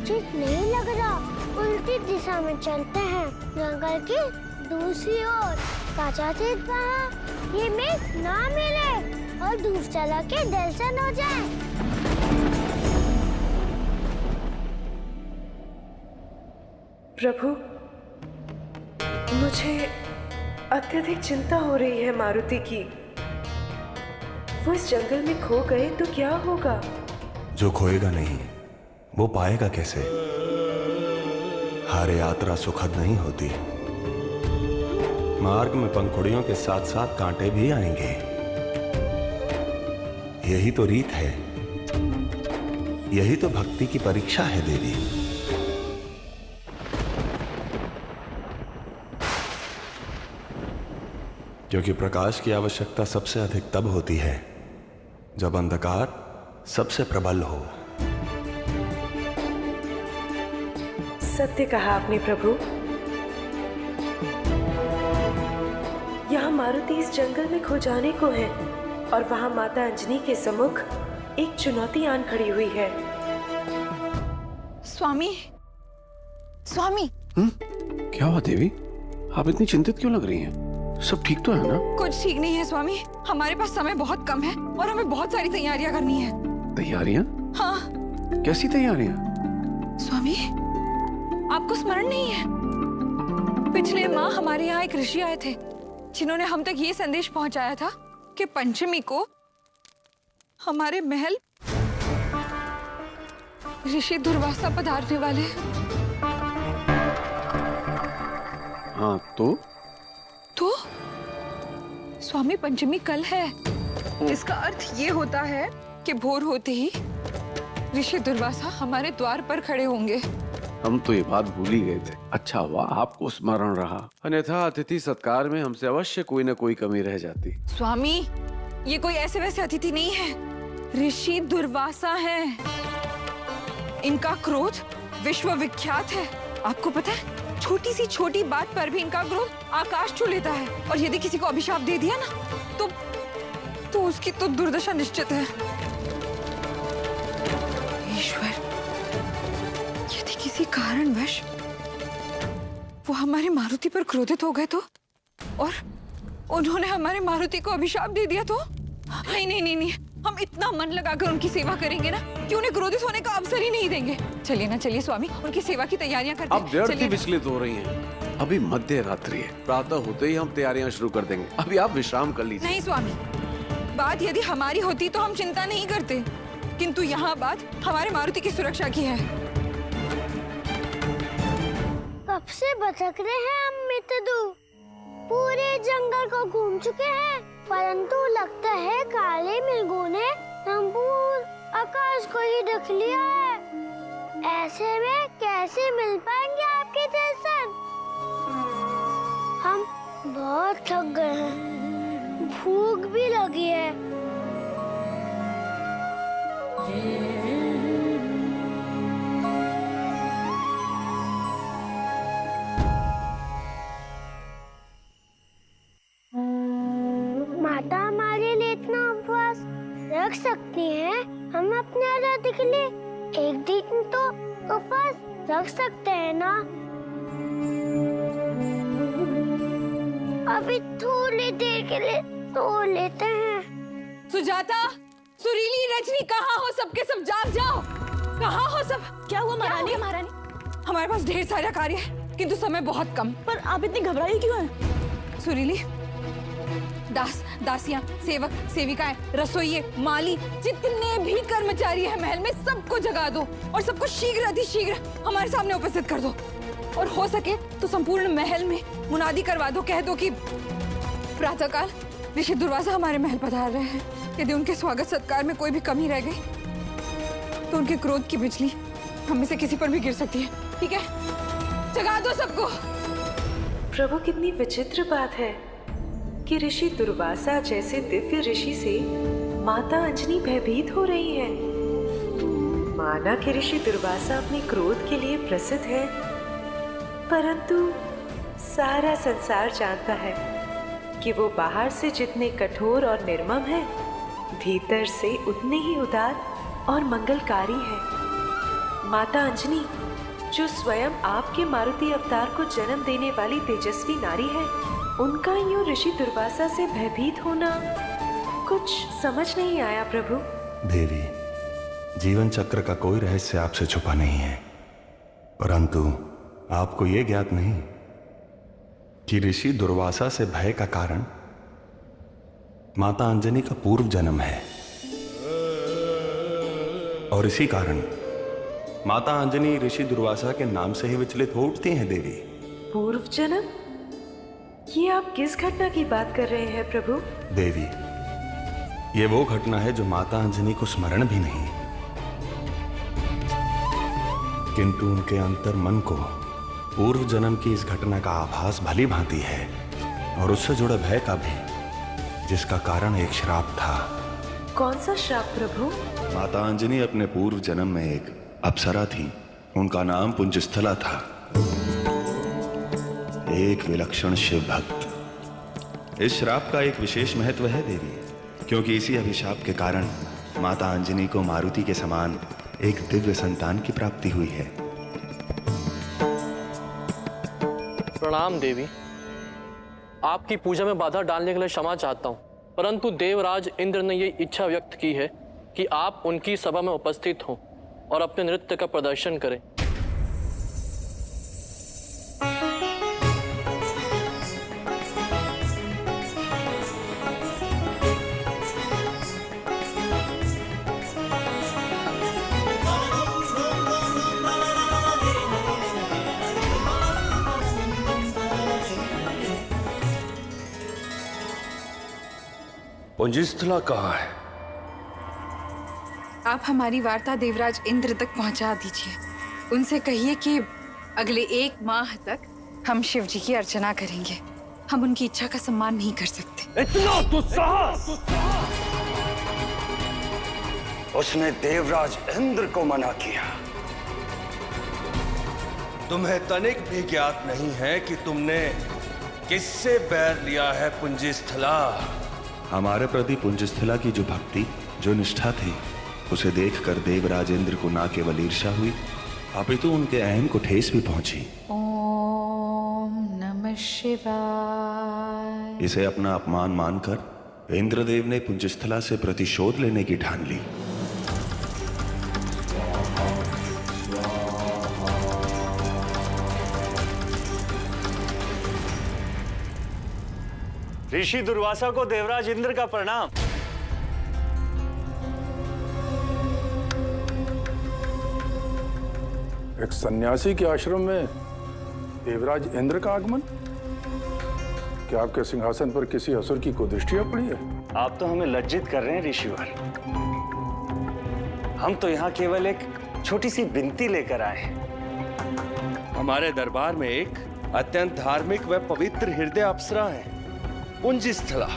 ठीक नहीं लग रहा। उल्टी दिशा में चलते हैं, जंगल की दूसरी ओर। चाचा जी कहा ये मेघ ना मिले और दूर चला के दर्शन हो जाए। प्रभु, मुझे अत्यधिक चिंता हो रही है मारुति की। वो इस जंगल में खो गए तो क्या होगा? जो खोएगा नहीं वो पाएगा कैसे? हर यात्रा सुखद नहीं होती। मार्ग में पंखुड़ियों के साथ साथ कांटे भी आएंगे। यही तो रीत है, यही तो भक्ति की परीक्षा है देवी। क्योंकि प्रकाश की आवश्यकता सबसे अधिक तब होती है जब अंधकार सबसे प्रबल हो। सत्य कहा आपने प्रभु। यहाँ मारुति इस जंगल में खो जाने को है और वहाँ माता अंजनी के सम्मुख एक चुनौती आन खड़ी हुई है। स्वामी, स्वामी। क्या हुआ देवी? आप इतनी चिंतित क्यों लग रही हैं? सब ठीक तो है ना? कुछ ठीक नहीं है स्वामी। हमारे पास समय बहुत कम है और हमें बहुत सारी तैयारियां करनी है। तैयारियां? हाँ। कैसी तैयारियां? स्वामी, आपको स्मरण नहीं है? पिछले माह हमारे यहाँ एक ऋषि आए थे जिन्होंने हम तक ये संदेश पहुंचाया था कि पंचमी को हमारे महल ऋषि दुर्वासा पधारने वाले हैं। हाँ तो स्वामी, पंचमी कल है। इसका अर्थ ये होता है कि भोर होते ही ऋषि दुर्वासा हमारे द्वार पर खड़े होंगे। हम तो ये बात भूल ही गए थे। अच्छा हुआ आपको स्मरण रहा, अन्यथा अतिथि सत्कार में हमसे अवश्य कोई न कोई कमी रह जाती। स्वामी, ये कोई ऐसे वैसे अतिथि नहीं है, ऋषि दुर्वासा हैं। इनका क्रोध विश्व विख्यात है। आपको पता है, छोटी सी छोटी बात पर भी इनका क्रोध आकाश छू लेता है और यदि किसी को अभिशाप दे दिया ना तो उसकी तो दुर्दशा निश्चित है। ईश्वर, यदि किसी कारणवश वो हमारे मारुति पर क्रोधित हो गए तो, और उन्होंने हमारे मारुति को अभिशाप दे दिया तो? नहीं नहीं नहीं नहीं, हम इतना मन लगाकर उनकी सेवा करेंगे ना कि उन्हें क्रोधित होने का अवसर ही नहीं देंगे। चलिए ना, चलिए स्वामी, उनकी सेवा की तैयारियां करते हैं। अब व्यर्थ ही विचलित हो रही हैं। अभी मध्य रात्रि है, प्रातः होते ही हम तैयारियां शुरू कर देंगे। अभी आप विश्राम कर लीजिए। नहीं स्वामी, बात यदि हमारी होती तो हम चिंता नहीं करते, किंतु यहाँ बात हमारे मारुति की सुरक्षा की है। कब से भटक रहे हैं हम मित्रदू, पूरे जंगल को घूम चुके हैं, परंतु लगता है काले मृगों ने संपूर्ण आकाश को ही ढक लिया है। ऐसे में कैसे मिल पाएंगे आपके दर्शन? हम बहुत थक गए हैं, भूख भी लगी है। माता हमारे लिए इतना उपवास रख सकती हैं, हम अपने आराध्य के लिए एक दिन तो उपवास रख सकते हैं ना? अभी थोड़ी देर के लिए सो लेते हैं। सुजाता, सुरीली, रजनी, कहाँ हो? सबके सब जाग जाओ। कहाँ हो सब? क्या हुआ महारानी? हमारे पास ढेर सारा कार्य है किंतु समय बहुत कम। पर आप इतनी घबराई क्यों हैं? सुरीली, दासियां, सेवक, सेविकाएं, रसोइये, माली, जितने भी कर्मचारी हैं महल में, सबको जगा दो और सबको शीघ्र अतिशीघ्र हमारे सामने उपस्थित कर दो। और हो सके तो संपूर्ण महल में मुनादी करवा दो, कह दो कि प्रातःकाल ऋषि दुर्वासा हमारे महल पधार रहे हैं। यदि उनके स्वागत सत्कार में कोई भी कमी रह गई तो उनके क्रोध की बिजली हम में से किसी पर भी गिर सकती है। ठीक है, जगा दो सबको। प्रभु, कितनी विचित्र बात है कि ऋषि दुर्वासा जैसे दिव्य ऋषि से माता अंजनी भयभीत हो रही है। माना कि ऋषि दुर्वासा अपने क्रोध के लिए प्रसिद्ध है, परंतु सारा संसार जानता है कि वो बाहर से जितने कठोर और निर्मम है, भीतर से उतने ही उदार और मंगलकारी है। माता अंजनी, जो स्वयं आपके मारुति अवतार को जन्म देने वाली तेजस्वी नारी है, उनका यूं ऋषि दुर्वासा से भयभीत होना कुछ समझ नहीं आया प्रभु। देवी, जीवन चक्र का कोई रहस्य आपसे छुपा नहीं है, परंतु आपको यह ज्ञात नहीं कि ऋषि दुर्वासा से भय का कारण माता अंजनी का पूर्व जन्म है, और इसी कारण माता अंजनी ऋषि दुर्वासा के नाम से ही विचलित हो उठती हैं। देवी, पूर्व जन्म? ये आप किस घटना की बात कर रहे हैं प्रभु? देवी, ये वो घटना है जो माता अंजनी को स्मरण भी नहीं, किंतु उनके अंतर मन को पूर्व जन्म की इस घटना का आभास भली भांति है, और उससे जुड़े भय का भी, जिसका कारण एक श्राप था। कौन सा श्राप प्रभु? माता अंजनी अपने पूर्व जन्म में एक अप्सरा थी, उनका नाम पुंजस्थला था, एक विलक्षण शिव भक्त। इस श्राप का एक विशेष महत्व है देवी, क्योंकि इसी अभिशाप के कारण माता अंजनी को मारुति के समान एक दिव्य संतान की प्राप्ति हुई है। प्रणाम देवी, आपकी पूजा में बाधा डालने के लिए क्षमा चाहता हूँ, परंतु देवराज इंद्र ने ये इच्छा व्यक्त की है कि आप उनकी सभा में उपस्थित हों और अपने नृत्य का प्रदर्शन करें। पुंजस्थला कहाँ है? आप हमारी वार्ता देवराज इंद्र तक पहुंचा दीजिए। उनसे कहिए कि अगले 1 माह तक हम शिव जी की अर्चना करेंगे। हम उनकी इच्छा का सम्मान नहीं कर सकते। इतना दुस्साहस! उसने देवराज इंद्र को मना किया। तुम्हें तनिक भी ज्ञात नहीं है कि तुमने किससे बैर लिया है पुंजस्थला। हमारे प्रति पुंजस्थला की जो भक्ति, जो निष्ठा थी, उसे देखकर देवराज इंद्र को ना केवल ईर्ष्या हुई, अपितु उनके अहम को ठेस भी पहुंची। ओम नमः शिवाय। इसे अपना अपमान मानकर इंद्रदेव ने पुंजस्थला से प्रतिशोध लेने की ठान ली। ऋषि दुर्वासा को देवराज इंद्र का प्रणाम। एक सन्यासी के आश्रम में देवराज इंद्र का आगमन? क्या आपके सिंहासन पर किसी असुर की कुदृष्टियां पड़ी है? आप तो हमें लज्जित कर रहे हैं ऋषिवर। हम तो यहाँ केवल एक छोटी सी विनती लेकर आए हैं। हमारे दरबार में एक अत्यंत धार्मिक व पवित्र हृदय अप्सरा है, पुंजस्थला।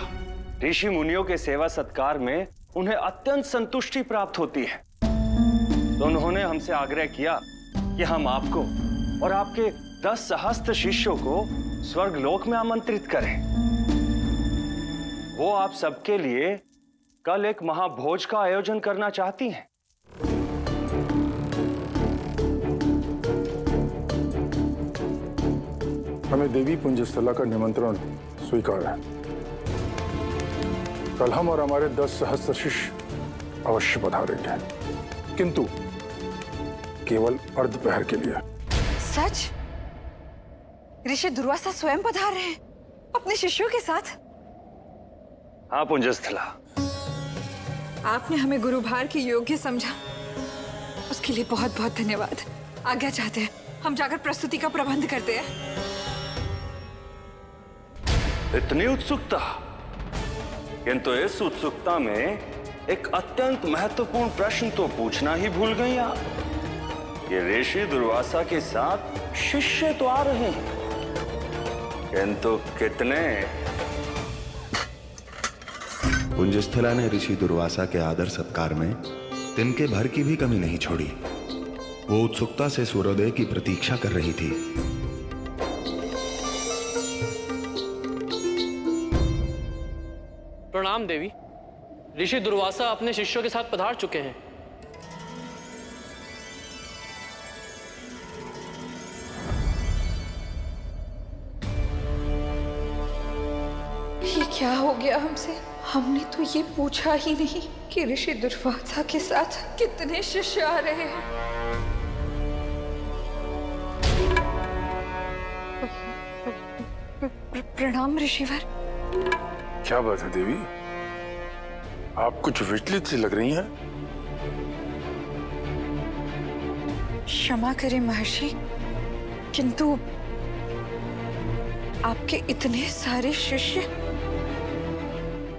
ऋषि मुनियों के सेवा सत्कार में उन्हें अत्यंत संतुष्टि प्राप्त होती है, तो उन्होंने हमसे आग्रह किया कि हम आपको और आपके 10 सहस्त्र शिष्यों को स्वर्गलोक में आमंत्रित करें। वो आप सबके लिए कल एक महाभोज का आयोजन करना चाहती हैं। हमें देवी पुंजस्थला का निमंत्रण स्वीकार है। कल हम और हमारे 10 सहस्त्र शिष्य अवश्य पधारेंगे, किंतु केवल अर्धपहर के लिए। सच? ऋषि दुर्वासा स्वयं पधार रहे हैं अपने शिष्यों के साथ? हाँ पुंजस्थला, आपने हमें गुरुभार के योग्य समझा, उसके लिए बहुत बहुत धन्यवाद। आज्ञा चाहते हैं हम जाकर प्रस्तुति का प्रबंध करते हैं। इतनी उत्सुकता, किंतु इस उत्सुकता में एक अत्यंत महत्वपूर्ण प्रश्न तो पूछना ही भूल गई आप। ये ऋषि दुर्वासा के साथ शिष्य तो आ रहे हैं, किंतु कितने? पुंजस्थला ने ऋषि दुर्वासा के आदर सत्कार में तिनके भर की भी कमी नहीं छोड़ी। वो उत्सुकता से सूर्योदय की प्रतीक्षा कर रही थी। प्रणाम देवी, ऋषि दुर्वासा अपने शिष्यों के साथ पधार चुके हैं। ये क्या हो गया हमसे? हमने तो ये पूछा ही नहीं कि ऋषि दुर्वासा के साथ कितने शिष्य आ रहे हैं। प्रणाम ऋषिवर। क्या बात है देवी, आप कुछ विचलित सी लग रही हैं। क्षमा करें महर्षि, किंतु आपके इतने सारे शिष्य,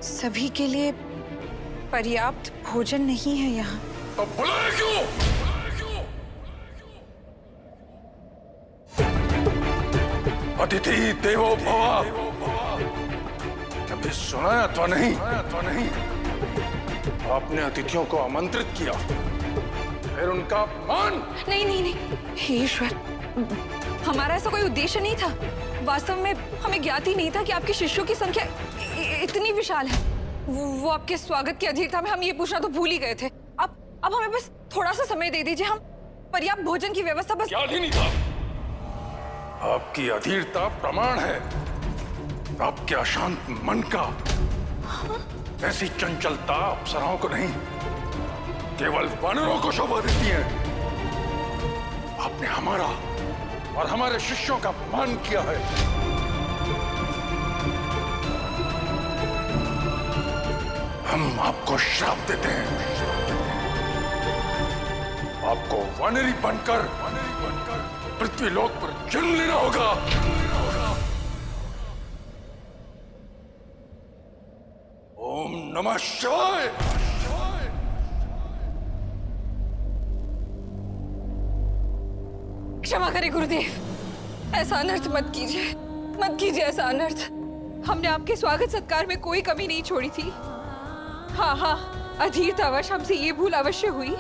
सभी के लिए पर्याप्त भोजन नहीं है यहाँ। अब बुलाया क्यों? अतिथि देवो भव। कभी सुना तो नहीं? आपने अतिथियों को आमंत्रित किया, फिर उनका अपमान। नहीं नहीं नहीं, हे ईश्वर, हमारा ऐसा कोई उद्देश्य नहीं था। वास्तव में हमें ज्ञात ही नहीं था कि आपके शिष्यों की संख्या इतनी विशाल है। वो आपके स्वागत की अधीरता में हम ये पूछना तो भूल ही गए थे। अब हमें बस थोड़ा सा समय दे दीजिए, हम पर्याप्त भोजन की व्यवस्था बस। याद ही नहीं था। आपकी अधीरता प्रमाण है आपके अशांत मन का। ऐसी चंचलता अप्सराओं को नहीं, केवल वानरों को शोभा देती है। आपने हमारा और हमारे शिष्यों का अपमान किया है। हम आपको श्राप देते हैं। आपको वानरी बनकर पृथ्वीलोक पर जन्म लेना होगा। ओम नमः शिवाय। क्षमा करें गुरुदेव, ऐसा अनर्थ मत कीजिए ऐसा अनर्थ। हमने आपके स्वागत सत्कार में कोई कमी नहीं छोड़ी थी। हाँ, अधीरतावश हमसे ये भूल अवश्य हुई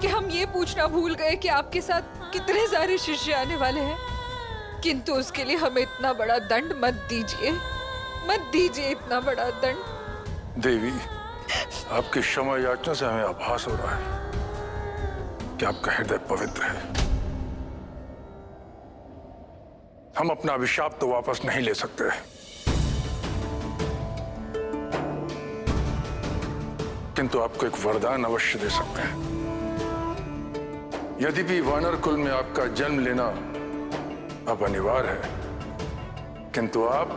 कि हम ये पूछना भूल गए कि आपके साथ कितने सारे शिष्य आने वाले हैं। किंतु उसके लिए हमें इतना बड़ा दंड मत दीजिए इतना बड़ा दंड। देवी, आपकी क्षमा याचना से हमें आभास हो रहा है कि आपका हृदय पवित्र है। हम अपना अभिशाप तो वापस नहीं ले सकते, किंतु आपको एक वरदान अवश्य दे सकते हैं। यदि भी वानर कुल में आपका जन्म लेना अब अनिवार्य है, किंतु आप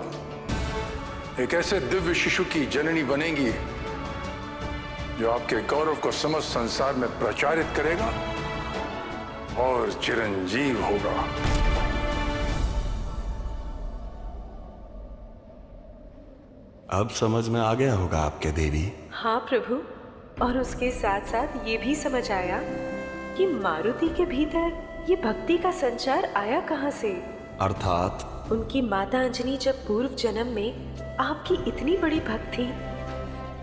एक ऐसे दिव्य शिशु की जननी बनेंगी जो आपके गौरव को समस्त संसार में प्रचारित करेगा और चिरंजीव होगा। अब समझ में आ गया होगा आपके देवी। हाँ प्रभु, और उसके साथ साथ ये भी समझ आया कि मारुति के भीतर ये भक्ति का संचार आया कहाँ से। अर्थात उनकी माता अंजनी जब पूर्व जन्म में आपकी इतनी बड़ी भक्त थी,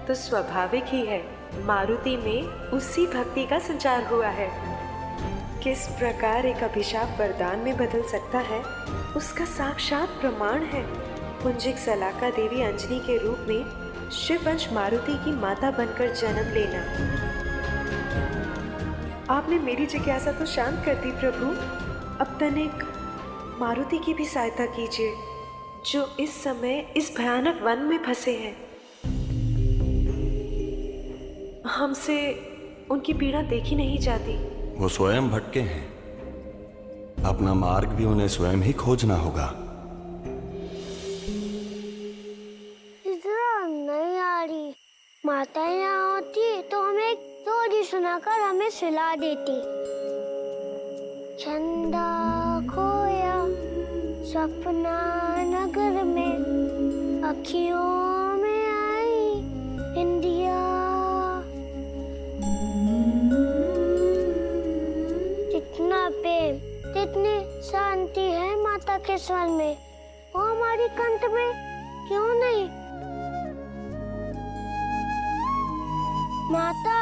तो स्वाभाविक ही है मारुति में उसी भक्ति का संचार हुआ है। किस प्रकार एक अभिशाप वरदान में बदल सकता है, उसका साक्षात प्रमाण है पुंजिक सलाका देवी अंजनी के रूप में शिववंश मारुति की माता बनकर जन्म लेना। आपने मेरी जिज्ञासा तो शांत कर दी प्रभु। अब तनिक मारुति की भी सहायता कीजिए, जो इस समय इस भयानक वन में फंसे हैं। हमसे उनकी पीड़ा देखी नहीं जाती। वो स्वयं भटके हैं, अपना मार्ग भी उन्हें स्वयं ही खोजना होगा। इधर नहीं आ रही। माता यहाँ होती तो हमें स्टोरी सुनाकर हमें सुला देती। चंदा खोया सपना नगर में, अखियों में आई इंडिया। जितना प्रेम जितनी शांति है माता के स्वर में, वो हमारी कंठ में क्यों नहीं? माता,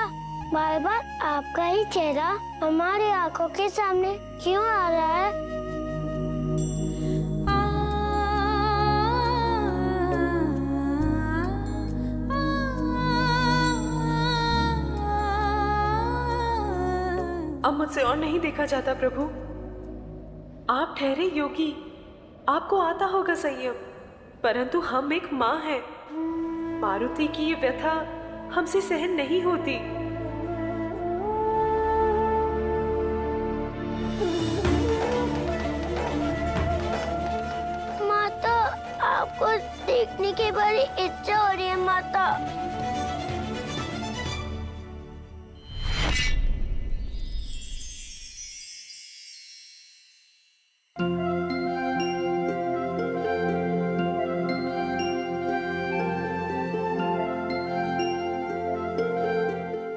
बार बार आपका ही चेहरा हमारी आंखों के सामने क्यों आ रहा है? अब मुझसे और नहीं देखा जाता प्रभु। आप ठहरे योगी, आपको आता होगा संयम। परंतु हम एक माँ हैं। मारुति की ये व्यथा हमसे सहन नहीं होती। माता, आपको देखने की बड़ी इच्छा हो रही है माता।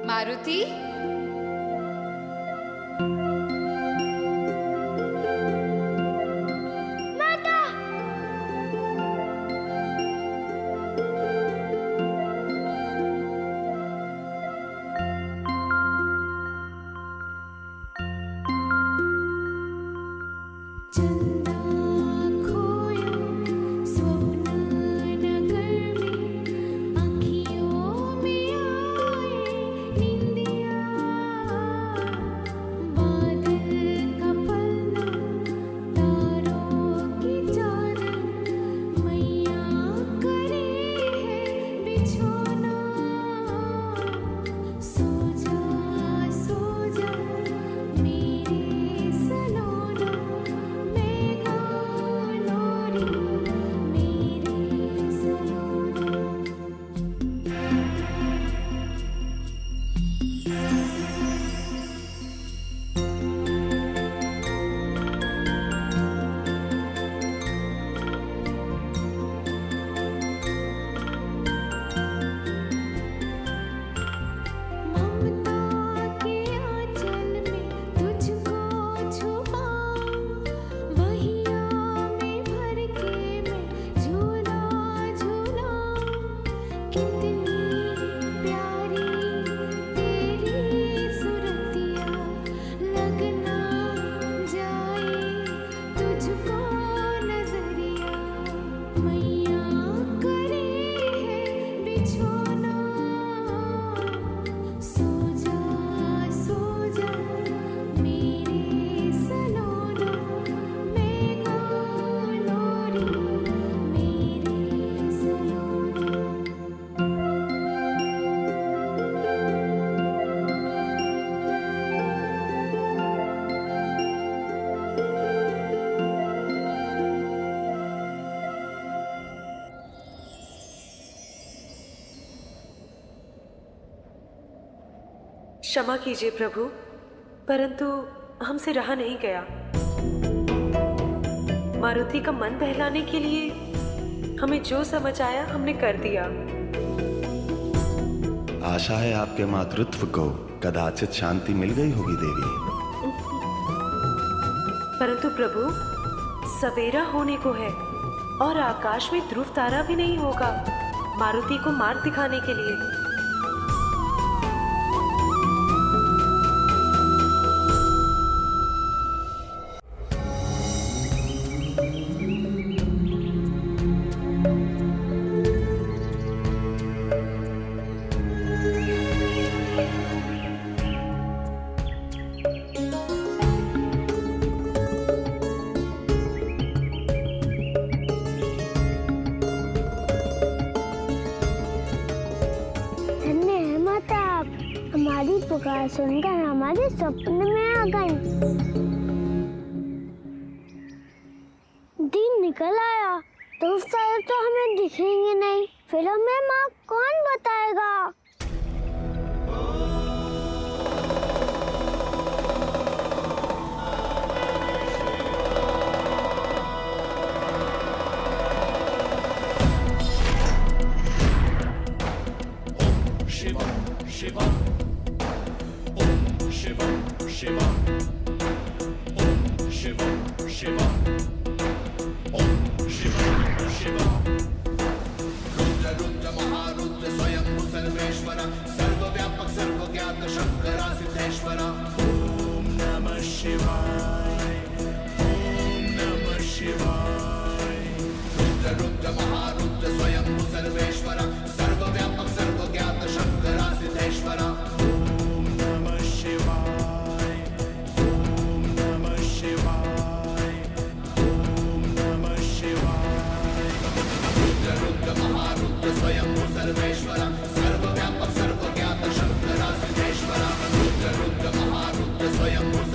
मारुति, माता, क्षमा कीजिए प्रभु, परंतु हमसे रहा नहीं गया। मारुति का मन बहलाने के लिए हमें जो समझ आया हमने कर दिया। आशा है आपके मातृत्व को कदाचित शांति मिल गई होगी देवी। परंतु प्रभु, सवेरा होने को है और आकाश में ध्रुव तारा भी नहीं होगा मारुति को मार्ग दिखाने के लिए। हमारी पुकार सुनकर हमारे सपने में आ गई। दिन निकल आया तो सारे तो हमें दिखेंगे नहीं, फिर हमें माँ कौन बताएगा?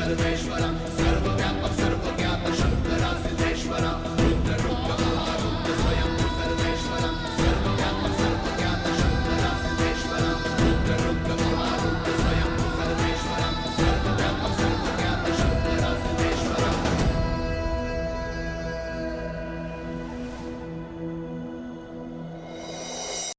सर्वेश्वरं सर्वव्यापक सर्व